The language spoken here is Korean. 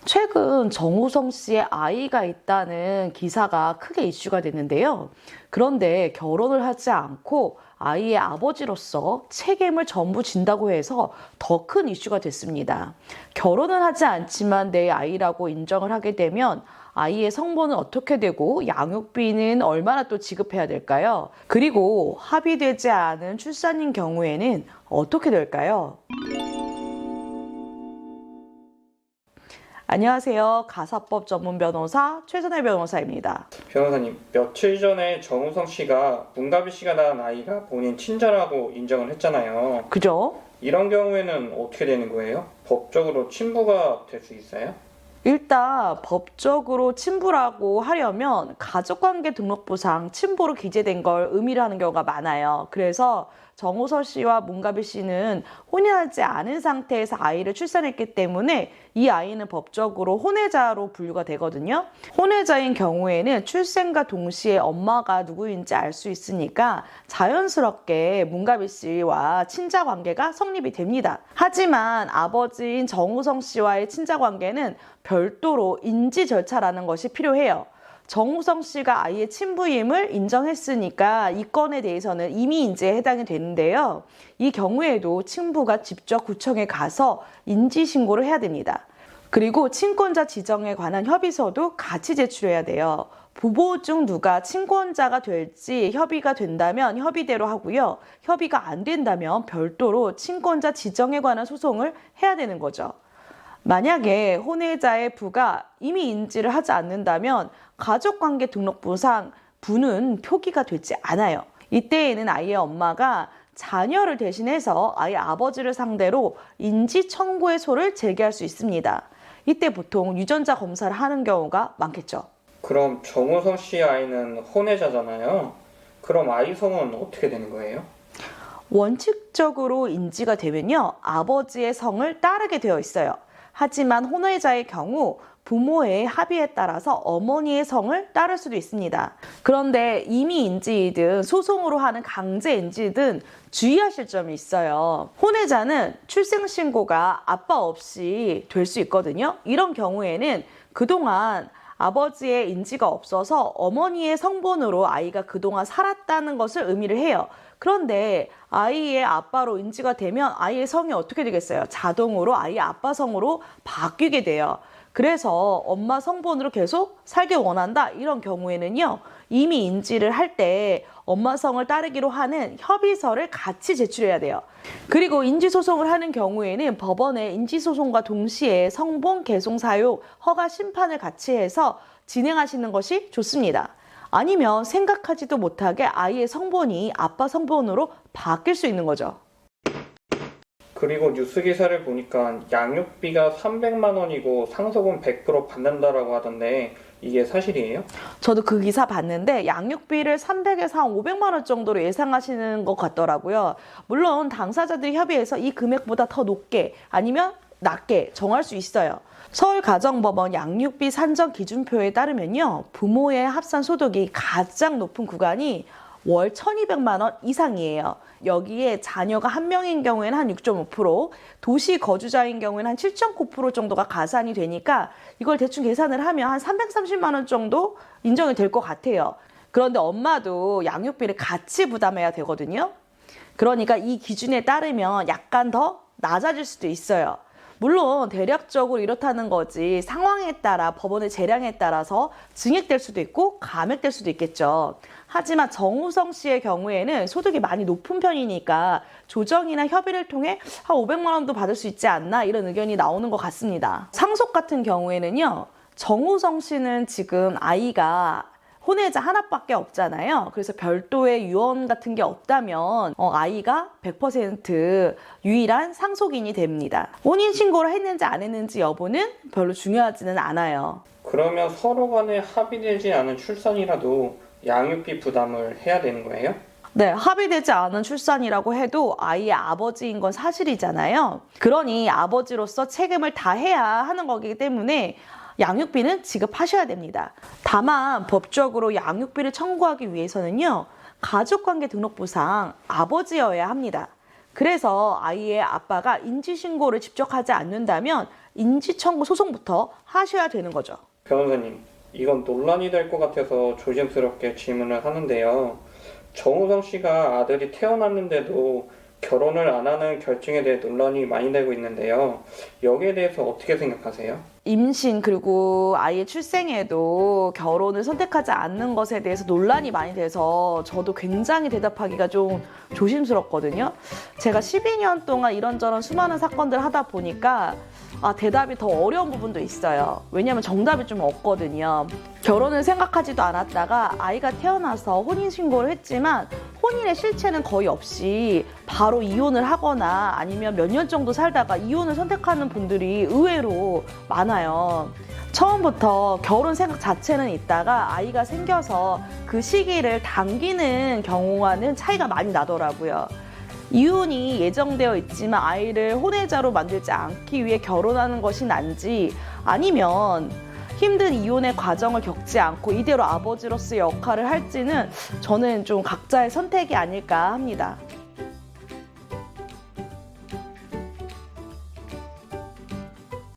최근 정우성 씨의 아이가 있다는 기사가 크게 이슈가 됐는데요. 그런데 결혼을 하지 않고 아이의 아버지로서 책임을 전부 진다고 해서 더 큰 이슈가 됐습니다. 결혼은 하지 않지만 내 아이라고 인정을 하게 되면 아이의 성보는 어떻게 되고 양육비는 얼마나 또 지급해야 될까요? 그리고 합의되지 않은 출산인 경우에는 어떻게 될까요? 안녕하세요. 가사법 전문 변호사 최선혜 변호사입니다. 변호사님, 며칠 전에 정우성 씨가 문가비 씨가 낳은 아이가 본인 친자라고 인정을 했잖아요. 그죠? 이런 경우에는 어떻게 되는 거예요? 법적으로 친부가 될 수 있어요? 일단 법적으로 친부라고 하려면 가족관계 등록부상 친부로 기재된 걸 의미를 하는 경우가 많아요. 그래서 정우성 씨와 문가비 씨는 혼인하지 않은 상태에서 아이를 출산했기 때문에 이 아이는 법적으로 혼외자로 분류가 되거든요. 혼외자인 경우에는 출생과 동시에 엄마가 누구인지 알 수 있으니까 자연스럽게 문가비 씨와 친자 관계가 성립이 됩니다. 하지만 아버지인 정우성 씨와의 친자 관계는 별도로 인지 절차라는 것이 필요해요. 정우성 씨가 아이의 친부임을 인정했으니까 이 건에 대해서는 이미 인지에 해당이 되는데요. 이 경우에도 친부가 직접 구청에 가서 인지신고를 해야 됩니다. 그리고 친권자 지정에 관한 협의서도 같이 제출해야 돼요. 부부 중 누가 친권자가 될지 협의가 된다면 협의대로 하고요. 협의가 안 된다면 별도로 친권자 지정에 관한 소송을 해야 되는 거죠. 만약에 혼외자의 부가 이미 인지를 하지 않는다면 가족관계 등록부상 부는 표기가 되지 않아요. 이때에는 아이의 엄마가 자녀를 대신해서 아이 아버지를 상대로 인지 청구의소를 제기할 수 있습니다. 이때 보통 유전자 검사를 하는 경우가 많겠죠. 그럼 정우성 씨 아이는 혼외자잖아요. 그럼 아이 성은 어떻게 되는 거예요? 원칙적으로 인지가 되면요, 아버지의 성을 따르게 되어 있어요. 하지만 혼외자의 경우 부모의 합의에 따라서 어머니의 성을 따를 수도 있습니다. 그런데 이미 인지이든 소송으로 하는 강제 인지든 주의하실 점이 있어요. 혼외자는 출생신고가 아빠 없이 될 수 있거든요. 이런 경우에는 그동안 아버지의 인지가 없어서 어머니의 성본으로 아이가 그동안 살았다는 것을 의미를 해요. 그런데 아이의 아빠로 인지가 되면 아이의 성이 어떻게 되겠어요? 자동으로 아이의 아빠 성으로 바뀌게 돼요. 그래서 엄마 성본으로 계속 살길 원한다. 이런 경우에는요, 이미 인지를 할 때 엄마 성을 따르기로 하는 협의서를 같이 제출해야 돼요. 그리고 인지소송을 하는 경우에는 법원에 인지소송과 동시에 성본 개송 사용 허가 심판을 같이 해서 진행하시는 것이 좋습니다. 아니면 생각하지도 못하게 아이의 성본이 아빠 성본으로 바뀔 수 있는 거죠. 그리고 뉴스 기사를 보니까 양육비가 300만 원이고 상속은 100% 받는다라고 하던데 이게 사실이에요? 저도 그 기사 봤는데 양육비를 300에서 한 500만 원 정도로 예상하시는 것 같더라고요. 물론 당사자들이 협의해서 이 금액보다 더 높게 아니면 낮게 정할 수 있어요. 서울가정법원 양육비 산정 기준표에 따르면요, 부모의 합산 소득이 가장 높은 구간이 월 1,200만 원 이상이에요. 여기에 자녀가 한 명인 경우에는 한 6.5%, 도시 거주자인 경우에는 한 7.9% 정도가 가산이 되니까 이걸 대충 계산을 하면 한 330만 원 정도 인정이 될 것 같아요. 그런데 엄마도 양육비를 같이 부담해야 되거든요. 그러니까 이 기준에 따르면 약간 더 낮아질 수도 있어요. 물론 대략적으로 이렇다는 거지 상황에 따라 법원의 재량에 따라서 증액될 수도 있고 감액될 수도 있겠죠. 하지만 정우성 씨의 경우에는 소득이 많이 높은 편이니까 조정이나 협의를 통해 한 500만 원도 받을 수 있지 않나 이런 의견이 나오는 것 같습니다. 상속 같은 경우에는요, 정우성 씨는 지금 아이가 혼외자 하나밖에 없잖아요. 그래서 별도의 유언 같은 게 없다면 아이가 100% 유일한 상속인이 됩니다. 혼인신고를 했는지 안 했는지 여부는 별로 중요하지는 않아요. 그러면 서로 간에 합의되지 않은 출산이라도 양육비 부담을 해야 되는 거예요? 네, 합의되지 않은 출산이라고 해도 아이의 아버지인 건 사실이잖아요. 그러니 아버지로서 책임을 다해야 하는 거기 때문에 양육비는 지급하셔야 됩니다. 다만 법적으로 양육비를 청구하기 위해서는요, 가족관계 등록부상 아버지여야 합니다. 그래서 아이의 아빠가 인지신고를 직접 하지 않는다면 인지청구 소송부터 하셔야 되는 거죠. 변호사님, 이건 논란이 될 것 같아서 조심스럽게 질문을 하는데요. 정우성 씨가 아들이 태어났는데도 결혼을 안 하는 결정에 대해 논란이 많이 되고 있는데요. 여기에 대해서 어떻게 생각하세요? 임신 그리고 아이의 출생에도 결혼을 선택하지 않는 것에 대해서 논란이 많이 돼서 저도 굉장히 대답하기가 좀 조심스럽거든요. 제가 12년 동안 이런저런 수많은 사건들을 하다 보니까 대답이 더 어려운 부분도 있어요. 왜냐하면 정답이 좀 없거든요. 결혼을 생각하지도 않았다가 아이가 태어나서 혼인신고를 했지만 혼인의 실체는 거의 없이 바로 이혼을 하거나 아니면 몇 년 정도 살다가 이혼을 선택하는 분들이 의외로 많아요. 처음부터 결혼 생각 자체는 있다가 아이가 생겨서 그 시기를 당기는 경우와는 차이가 많이 나더라고요. 이혼이 예정되어 있지만 아이를 혼외자로 만들지 않기 위해 결혼하는 것이 난지 아니면 힘든 이혼의 과정을 겪지 않고 이대로 아버지로서의 역할을 할지는 저는 좀 각자의 선택이 아닐까 합니다.